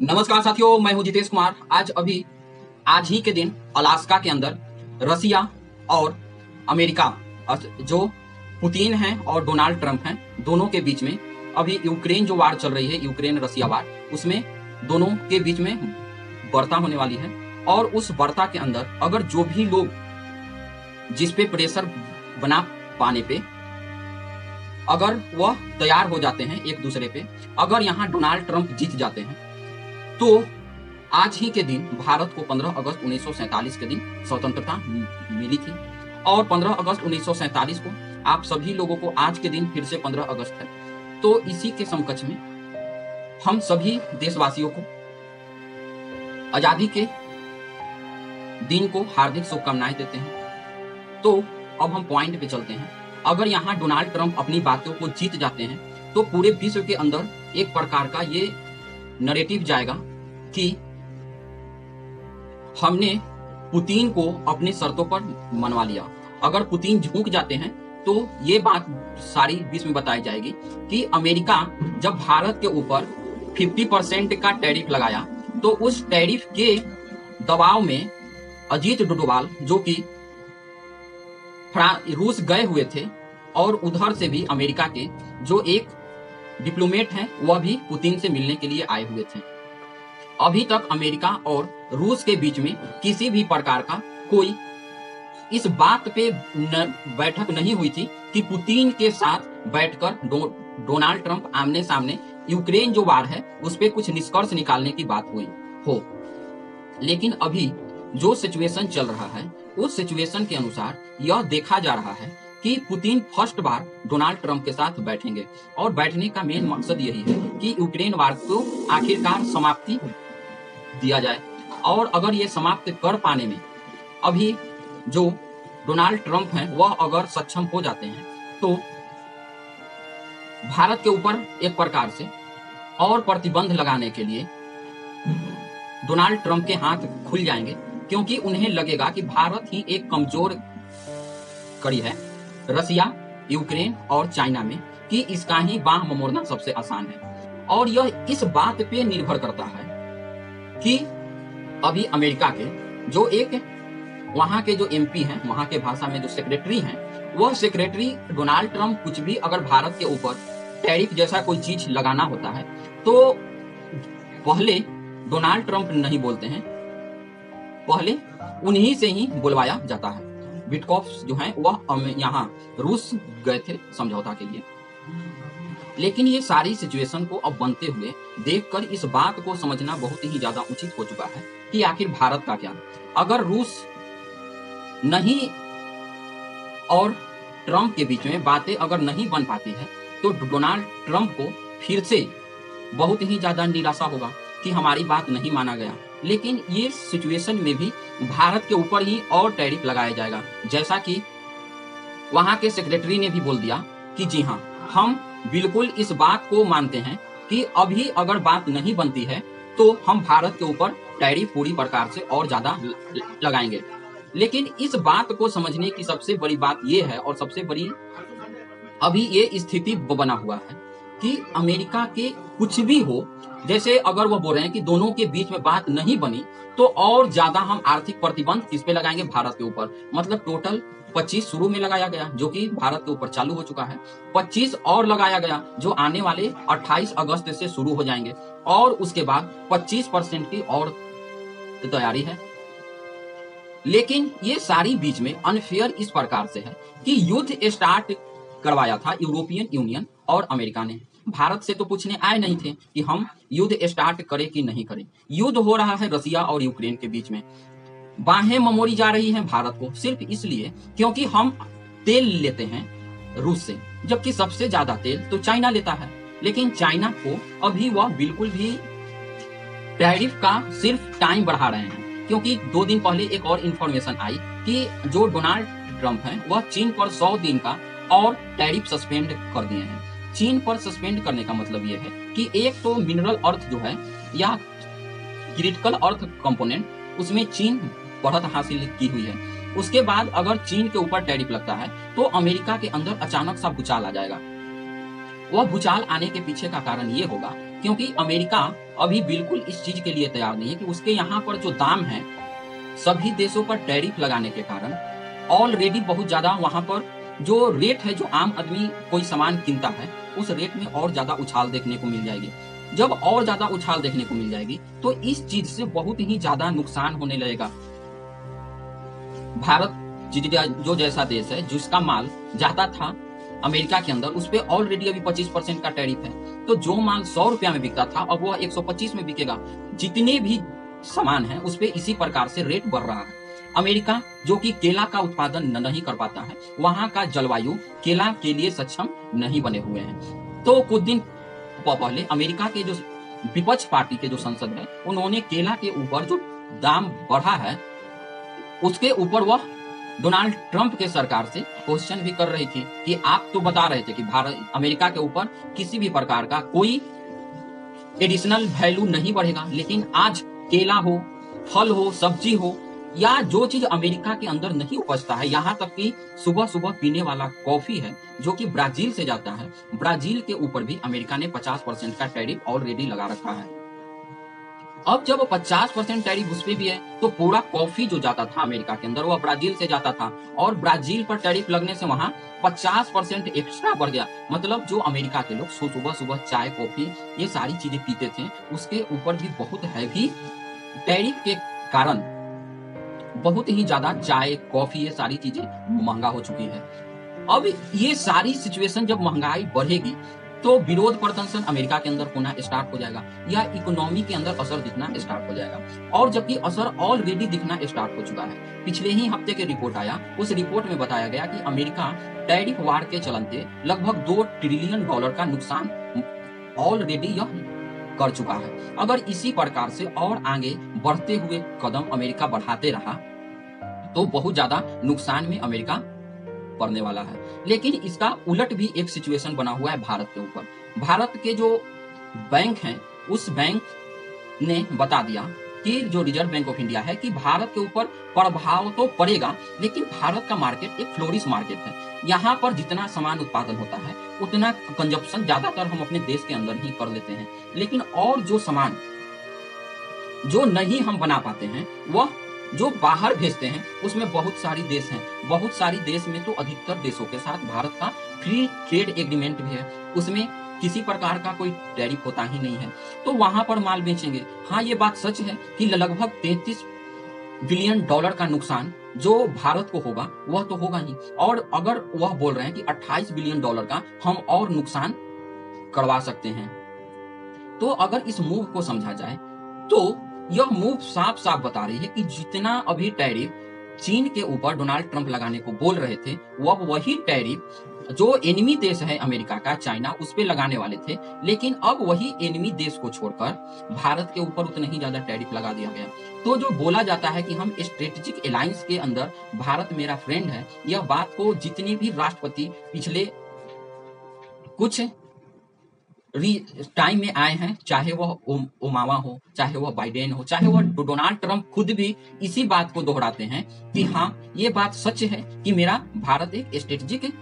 नमस्कार साथियों, मैं हूं जितेश कुमार। आज ही के दिन अलास्का के अंदर रसिया और अमेरिका जो पुतिन हैं और डोनाल्ड ट्रंप हैं, दोनों के बीच में अभी यूक्रेन जो वार चल रही है, यूक्रेन रसिया वार, उसमें दोनों के बीच में वार्ता होने वाली है। और उस वार्ता के अंदर अगर जो भी लोग जिस पे प्रेशर बना पाने पे अगर वह तैयार हो जाते हैं एक दूसरे पे, अगर यहाँ डोनाल्ड ट्रंप जीत जाते हैं तो आज ही के दिन भारत को 15 अगस्त 1947 के दिन स्वतंत्रता मिली थी। और 15 अगस्त 1947 को आप सभी लोगों को आज के दिन फिर से 15 अगस्त है, तो इसी के समकक्ष में हम सभी देशवासियों को आजादी के दिन को हार्दिक शुभकामनाएं देते हैं। तो अब हम पॉइंट पे चलते हैं। अगर यहाँ डोनाल्ड ट्रंप अपनी बातों को जीत जाते हैं तो पूरे विश्व के अंदर एक प्रकार का ये नैरेटिव जाएगा कि हमने पुतिन को अपनी शर्तों पर मनवा लिया। अगर पुतिन झुक जाते हैं तो ये बात सारी विश्व में बताई जाएगी कि अमेरिका जब भारत के ऊपर 50% का टैरिफ लगाया तो उस टैरिफ के दबाव में अजीत डोभाल जो कि रूस गए हुए थे और उधर से भी अमेरिका के जो एक डिप्लोमेट हैं वह भी पुतिन से मिलने के लिए आए हुए थे। अभी तक अमेरिका और रूस के बीच में किसी भी प्रकार का कोई इस बात पे बैठक नहीं हुई थी कि पुतिन के साथ बैठकर डोनाल्ड ट्रंप आमने सामने यूक्रेन जो वार है उस पे कुछ निष्कर्ष निकालने की बात हुई हो। लेकिन अभी जो सिचुएशन चल रहा है उस सिचुएशन के अनुसार यह देखा जा रहा है कि पुतिन फर्स्ट बार डोनाल्ड ट्रंप के साथ बैठेंगे और बैठने का मेन मकसद यही है कि यूक्रेन वार को आखिरकार समाप्ति दिया जाए। और अगर ये समाप्त कर पाने में अभी जो डोनाल्ड ट्रंप हैं वह अगर सक्षम हो जाते हैं तो भारत के ऊपर एक प्रकार से और प्रतिबंध लगाने के लिए डोनाल्ड ट्रंप के हाथ खुल जाएंगे, क्योंकि उन्हें लगेगा कि भारत ही एक कमजोर कड़ी है रसिया, यूक्रेन और चाइना में, कि इसका ही बाह ममोड़ना सबसे आसान है। और यह इस बात पे निर्भर करता है कि अभी अमेरिका के जो एक वहां के जो एमपी हैं, वहां के भाषा में जो सेक्रेटरी हैं, वह सेक्रेटरी डोनाल्ड ट्रंप कुछ भी अगर भारत के ऊपर टैरिफ जैसा कोई चीज लगाना होता है तो पहले डोनाल्ड ट्रंप नहीं बोलते हैं, पहले उन्हीं से ही बुलवाया जाता है। विटकॉफ जो हैं वह यहाँ रूस गए थे समझौता के लिए। लेकिन ये सारी सिचुएशन को अब बनते हुए देखकर इस बात को समझना बहुत ही ज्यादा उचित हो चुका है कि आखिर भारत का क्या। अगर रूस नहीं और ट्रंप के बीच में बातें अगर नहीं बन पाती है तो डोनाल्ड ट्रंप को फिर से बहुत ही ज्यादा निराशा होगा कि हमारी बात नहीं माना गया। लेकिन ये सिचुएशन में भी भारत के ऊपर ही और टैरिफ लगाया जाएगा, जैसा कि वहां के सेक्रेटरी ने भी बोल दिया कि जी हाँ, हम बिल्कुल इस बात को मानते हैं कि अभी अगर बात नहीं बनती है तो हम भारत के ऊपर टैरिफ पूरी प्रकार से और ज्यादा लगाएंगे। लेकिन इस बात को समझने की सबसे बड़ी बात यह है और सबसे बड़ी अभी ये स्थिति बना हुआ है कि अमेरिका के कुछ भी हो, जैसे अगर वो बोल रहे हैं कि दोनों के बीच में बात नहीं बनी तो और ज्यादा हम आर्थिक प्रतिबंध किस पे लगाएंगे, भारत के ऊपर। मतलब टोटल 25 शुरू में लगाया गया जो कि भारत के ऊपर चालू हो चुका है, 25 और लगाया गया जो आने वाले 28 अगस्त से शुरू हो जाएंगे, और उसके बाद 25% की और तैयारी है। लेकिन ये सारी बीच में अनफेयर इस प्रकार से है कि युद्ध स्टार्ट करवाया था यूरोपियन यूनियन और अमेरिका ने। भारत से तो पूछने आए नहीं थे कि हम युद्ध स्टार्ट करें कि नहीं करें। युद्ध हो रहा है रसिया और यूक्रेन के बीच में। बाहें ममोड़ी जा रही हैं भारत को सिर्फ इसलिए क्योंकि हम तेल लेते हैं रूस से, जबकि सबसे ज्यादा तेल तो चाइना लेता है। लेकिन चाइना को अभी वह बिल्कुल भी टैरिफ का सिर्फ टाइम बढ़ा रहे हैं, क्योंकि 2 दिन पहले एक और इंफॉर्मेशन आई कि जो डोनाल्ड ट्रंप हैं वह चीन पर 100 दिन का और टैरिफ सस्पेंड कर दिए हैं। चीन पर सस्पेंड करने का मतलब यह है कि एक तो मिनरल अर्थ जो है या क्रिटिकल अर्थ कंपोनेंट, उसमें चीन बढ़त हासिल की हुई है। उसके बाद अगर चीन के ऊपर टैरिफ लगता है तो अमेरिका के अंदर अचानक सा भूचाल आ जाएगा। वह भूचाल आने के पीछे का कारण ये होगा क्योंकि अमेरिका अभी बिल्कुल इस चीज के लिए तैयार नहीं है कि उसके यहाँ पर जो दाम है सभी देशों पर टैरिफ लगाने के कारण ऑलरेडी बहुत ज्यादा वहां पर जो रेट है, जो आम आदमी कोई सामान किनता है उस रेट में और ज्यादा उछाल देखने को मिल जाएगी। जब और ज्यादा उछाल देखने को मिल जाएगी तो इस चीज से बहुत ही ज्यादा नुकसान होने लगेगा। भारत जो जैसा देश है जिसका माल जाता था अमेरिका के अंदर, उस पर ऑलरेडी अभी 25% का टैरिफ है। तो जो माल 100 रुपया में बिकता था अब वह 125 में बिकेगा। जितने भी सामान है उस पर इसी प्रकार से रेट बढ़ रहा है। अमेरिका जो कि केला का उत्पादन नहीं कर पाता है, वहां का जलवायु केला के लिए सक्षम नहीं बने हुए हैं। तो कुछ दिन पहले अमेरिका के जो विपक्ष पार्टी के जो संसद है उन्होंने केला के ऊपर जो दाम बढ़ा है उसके ऊपर वह डोनाल्ड ट्रंप के सरकार से क्वेश्चन भी कर रही थी कि आप तो बता रहे थे कि भारत अमेरिका के ऊपर किसी भी प्रकार का कोई एडिशनल वैल्यू नहीं बढ़ेगा, लेकिन आज केला हो, फल हो, सब्जी हो या जो चीज अमेरिका के अंदर नहीं उपजता है, यहाँ तक कि सुबह सुबह पीने वाला कॉफी है जो कि ब्राजील से जाता है, ब्राजील के ऊपर भी अमेरिका ने 50% का टैरिफ ऑलरेडी लगा रखा है। अब जब 50% टैरिफ उस पे भी है तो पूरा कॉफी जो जाता था अमेरिका के अंदर वह ब्राजील से जाता था, और ब्राजील पर टैरिफ लगने से वहां 50% एक्स्ट्रा बढ़ गया। मतलब जो अमेरिका के लोग सुबह सुबह चाय, कॉफी ये सारी चीजें पीते थे उसके ऊपर भी बहुत हैवी टैरिफ के कारण बहुत ही ज्यादा चाय, कॉफी ये सारी चीजें महंगा हो चुकी है। अब ये सारी सिचुएशन जब महंगाई बढ़ेगी तो विरोध प्रदर्शन अमेरिका के अंदर होना स्टार्ट हो जाएगा या इकोनॉमी के अंदर असर दिखना स्टार्ट हो जाएगा, और जबकि असर ऑलरेडी दिखना स्टार्ट हो चुका है। पिछले ही हफ्ते के रिपोर्ट आया, उस रिपोर्ट में बताया गया कि अमेरिका टैरिफ वार के चलते लगभग $2 ट्रिलियन का नुकसान ऑलरेडी यह कर चुका है। अगर इसी प्रकार से और आगे बढ़ते हुए कदम अमेरिका बढ़ाते रहा तो बहुत ज्यादा नुकसान में अमेरिका पड़ने वाला है। लेकिन इसका उलट भी एक सिचुएशन बना हुआ है भारत के ऊपर। भारत के जो बैंक हैं उस बैंक ने बता दिया कि जो रिजर्व बैंक ऑफ इंडिया है कि भारत के ऊपर प्रभाव तो पड़ेगा, लेकिन भारत का मार्केट एक फ्लोरिश मार्केट है। यहाँ पर जितना सामान उत्पादन होता है उतना कंजप्शन ज्यादातर हम अपने देश के अंदर ही कर लेते हैं, लेकिन और जो सामान जो नहीं हम बना पाते हैं वह जो बाहर भेजते हैं उसमें बहुत सारी देश हैं। बहुत सारी देश में तो अधिकतर देशों के साथ भारत का फ्री ट्रेड एग्रीमेंट भी है, उसमें किसी प्रकार का कोई टैरिफ होता ही नहीं है, तो वहां पर माल बेचेंगे। हाँ, ये बात सच है कि लगभग $33 बिलियन का नुकसान जो भारत को होगा वह तो होगा ही, और अगर वह बोल रहे हैं कि $28 बिलियन का हम और नुकसान करवा सकते हैं, तो अगर इस मूव को समझा जाए तो यह मूव साफ साफ बता रही है कि जितना अभी टैरिफ चीन के ऊपर डोनाल्ड ट्रंप लगाने को बोल रहे थे वह वही टैरिफ जो एनिमी देश है अमेरिका का, चाइना, उस पे लगाने वाले थे, लेकिन अब वही एनिमी देश को छोड़कर भारत के ऊपर उतना ही ज्यादा टैरिफ लगा दिया गया। तो जो बोला जाता है कि हम स्ट्रेटेजिक अलायंस के अंदर भारत मेरा फ्रेंड है, यह बात को जितने भी राष्ट्रपति पिछले कुछ टाइम में आए हैं, चाहे वह ओबामा हो, चाहे वह बाइडेन हो, चाहे वह डोनाल्ड ट्रंप खुद भी इसी बात को दोहराते हैं कि हाँ ये बात सच है कि मेरा भारत एक स्ट्रेटेजिक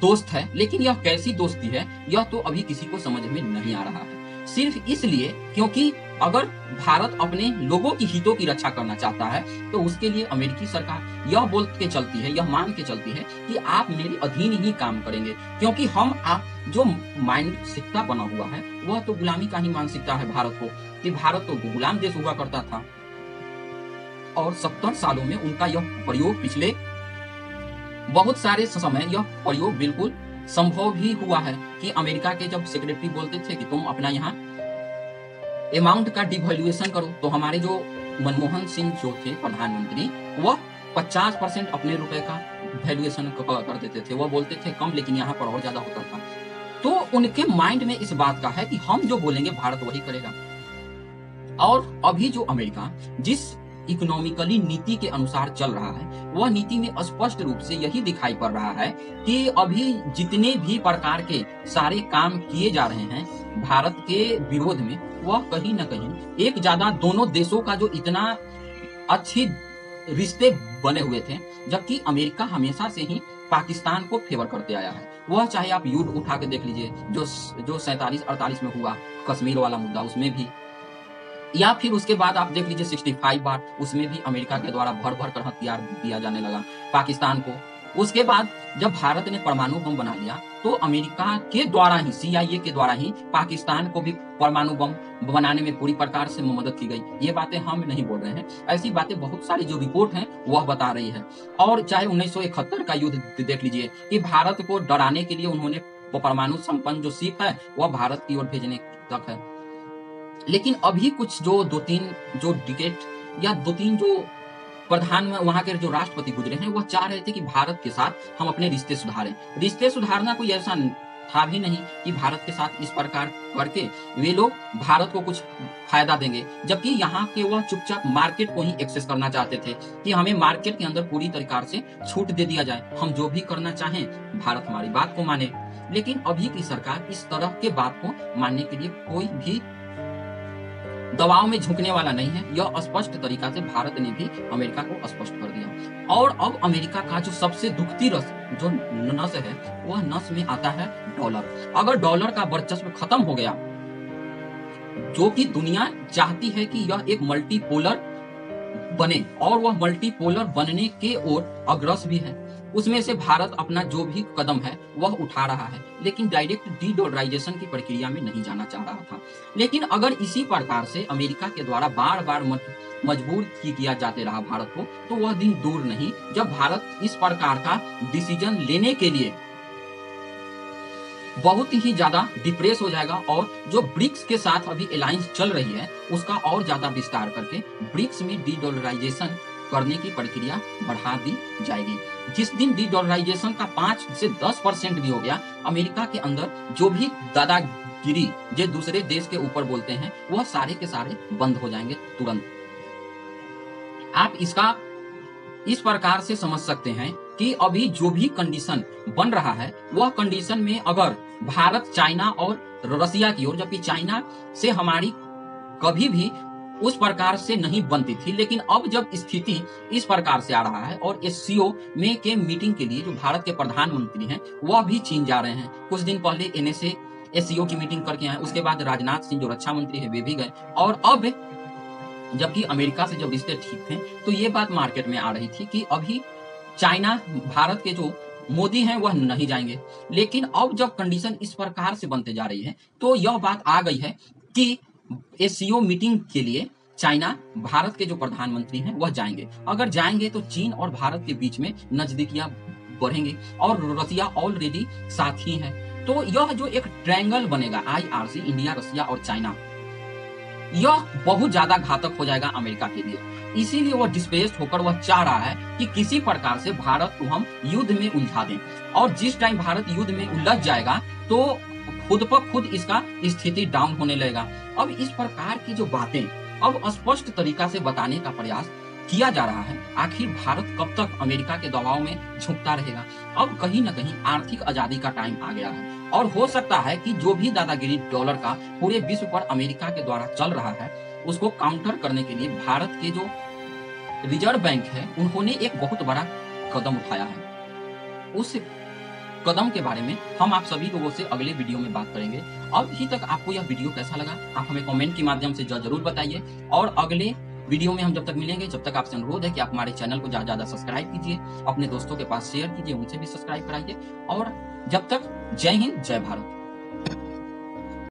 दोस्त है, लेकिन यह कैसी दोस्ती है यह तो अभी किसी को समझ में नहीं आ रहा है। सिर्फ इसलिए क्योंकि अगर भारत अपने लोगों की हितों की रक्षा करना चाहता है तो उसके लिए अमेरिकी सरकार यह बोल के चलती है, यह मान के चलती है कि आप मेरे अधीन ही काम करेंगे, क्योंकि हम आप जो मानसिकता बना हुआ है वह तो गुलामी का ही मानसिकता है भारत को, कि भारत तो गुलाम देश हुआ करता था, और 70 सालों में उनका यह प्रयोग पिछले बहुत सारे समय यह प्रयोग बिल्कुल संभव भी हुआ है कि अमेरिका के जब सेक्रेटरी बोलते थे कि तुम अपना यहाँ अमाउंट का डिवैल्यूएशन करो, तो हमारे जो मनमोहन सिंह जो थे प्रधानमंत्री वह 50% अपने रुपए का वैल्यूएशन कर देते थे, वह बोलते थे कम, लेकिन यहाँ पर और ज्यादा होता था। तो उनके माइंड में इस बात का है कि हम जो बोलेंगे भारत वही करेगा। और अभी जो अमेरिका जिस इकोनॉमिकली नीति के अनुसार चल रहा है वह नीति में स्पष्ट रूप से यही दिखाई पड़ रहा है कि अभी जितने भी प्रकार के सारे काम किए जा रहे हैं भारत के विरोध में, वह कहीं न कहीं एक ज्यादा दोनों देशों का जो इतना अच्छी रिश्ते बने हुए थे, जबकि अमेरिका हमेशा से ही पाकिस्तान को फेवर करते आया है। वह चाहे आप युद्ध उठा के देख लीजिए, जो 47-48 में हुआ कश्मीर वाला मुद्दा, उसमें भी, या फिर उसके बाद आप देख लीजिए 65 बार, उसमें भी अमेरिका के द्वारा भर भर कर हथियार दिया जाने लगा पाकिस्तान को। उसके बाद जब भारत ने परमाणु बम बना लिया तो अमेरिका के द्वारा ही, CIA के द्वारा ही पाकिस्तान को भी परमाणु बम बनाने में पूरी प्रकार से मदद की गई। ये बातें हम नहीं बोल रहे हैं, ऐसी बातें बहुत सारी जो रिपोर्ट हैं वह बता रही है। और चाहे 1971 का युद्ध देख लीजिए कि भारत को डराने के लिए उन्होंने परमाणु संपन्न जो शिप है वह भारत की ओर भेजने तक है। लेकिन अभी कुछ जो 2-3 जो डिकेट या 2-3 जो प्रधान वहां के जो राष्ट्रपति गुजरे हैं, वह चाह रहे थे कि भारत के साथ हम अपने रिश्ते सुधारें। रिश्ते सुधारना कोई ऐसा था भी नहीं कि भारत के साथ इस प्रकार करके वे लोग भारत को कुछ फायदा देंगे, जबकि यहाँ के वह चुपचाप मार्केट को ही एक्सेस करना चाहते थे कि हमें मार्केट के अंदर पूरी तरीके से छूट दे दिया जाए, हम जो भी करना चाहें भारत हमारी बात को माने। लेकिन अभी की सरकार इस तरह के बात को मानने के लिए कोई भी दबाव में झुकने वाला नहीं है। यह स्पष्ट तरीका से भारत ने भी अमेरिका को स्पष्ट कर दिया। और अब अमेरिका का जो सबसे दुखती रस जो नस है, वह नस में आता है डॉलर। अगर डॉलर का वर्चस्व खत्म हो गया, जो कि दुनिया चाहती है कि यह एक मल्टीपोलर बने और वह मल्टीपोलर बनने के ओर अग्रसर भी है, उसमें से भारत अपना जो भी कदम है वह उठा रहा है, लेकिन डायरेक्ट डी-डॉलराइजेशन की प्रक्रिया में नहीं जाना चाह रहा था। लेकिन अगर इसी प्रकार से अमेरिका के द्वारा बार बार मजबूर किया जाते रहा भारत को, तो वह दिन दूर नहीं जब भारत इस प्रकार का डिसीजन लेने के लिए बहुत ही ज्यादा डिप्रेस हो जाएगा और जो ब्रिक्स के साथ अभी अलायंस चल रही है उसका और ज्यादा विस्तार करके ब्रिक्स में डी-डॉलराइजेशन करने की प्रक्रिया बढ़ा दी जाएगी। जिस दिन डी-डॉलराइजेशन का 5 से 10% भी हो गया, अमेरिका के अंदर जो भी दादागिरी जो दूसरे देश के ऊपर बोलते हैं वह सारे के सारे बंद हो जाएंगे तुरंत। आप इसका इस प्रकार से समझ सकते हैं कि अभी जो भी कंडीशन बन रहा है वह कंडीशन में अगर भारत, चाइना और रसिया की ओर, जबकि चाइना से हमारी कभी भी उस प्रकार से नहीं बनती थी, लेकिन अब जब स्थिति इस प्रकार से आ रहा है और SCO में के मीटिंग के लिए जो भारत के प्रधानमंत्री हैं वह भी चीन जा रहे हैं। कुछ दिन पहले NSA SCO की मीटिंग करके आए, उसके बाद राजनाथ सिंह जो रक्षा मंत्री है वे भी गए। और अब जबकि अमेरिका से जब रिश्ते ठीक थे तो ये बात मार्केट में आ रही थी कि अभी चाइना, भारत के जो मोदी हैं वह नहीं जाएंगे। लेकिन अब जब कंडीशन इस प्रकार से बनते जा रही है तो यह बात आ गई है कि SCO मीटिंग के लिए चाइना, भारत के जो प्रधानमंत्री हैं वह जाएंगे। अगर जाएंगे तो चीन और भारत के बीच में नजदीकियां बढ़ेंगे और रसिया ऑलरेडी साथ ही है। तो यह जो एक ट्रायंगल बनेगा IRC, इंडिया, रसिया और चाइना, यह बहुत ज्यादा घातक हो जाएगा अमेरिका के लिए। इसीलिए वह डिस्प्लेस्ड होकर वह चाह रहा है कि किसी प्रकार से भारत को हम युद्ध में उलझा दें, और जिस टाइम भारत युद्ध में उलझ जाएगा तो खुद पर खुद इसका स्थिति डाउन होने लगेगा। अब इस प्रकार की जो बातें अब स्पष्ट तरीका से बताने का प्रयास किया जा रहा है। आखिर भारत कब तक अमेरिका के दबाव में झुकता रहेगा? अब कहीं न कहीं आर्थिक आजादी का टाइम आ गया है और हो सकता है कि जो भी दादागिरी डॉलर का पूरे विश्व पर अमेरिका के द्वारा चल रहा है उसको काउंटर करने के लिए भारत के जो रिजर्व बैंक है उन्होंने एक बहुत बड़ा कदम उठाया है। उस कदम के बारे में हम आप सभी लोगों से अगले वीडियो में बात करेंगे। अभी तक आपको यह वीडियो कैसा लगा आप हमें कमेंट के माध्यम से जरूर बताइए, और अगले वीडियो में हम जब तक मिलेंगे, जब तक आपसे अनुरोध है कि आप हमारे चैनल को ज्यादा सब्सक्राइब कीजिए, अपने दोस्तों के पास शेयर कीजिए, उनसे भी सब्सक्राइब कराइए, और जब तक जय हिंद, जय भारत।